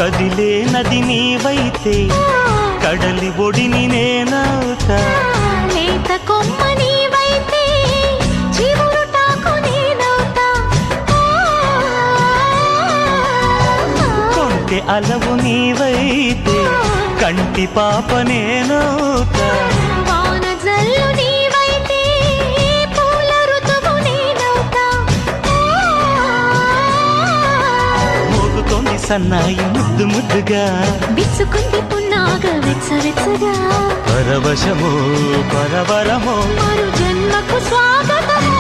కదిలే నది నీవైతే కడలి ఒడిని నేనవుతా. లేత కొమ్మ నీవైతే చివురుటాకు నేనవుతా. కొంటె అలవు నీవైతే కంటి పాప నేనవుతా. వాన జల్లు నీవైతే పూల ఋతువు నేనవుతా. మోగుతోంది సన్నాయి ముద్దు ముద్దుగా, విచ్చుకుంది పున్నాగ వెచ్చవెచ్చగా. పరవశమో పరవరమో మరు జన్మకు స్వాగతమో.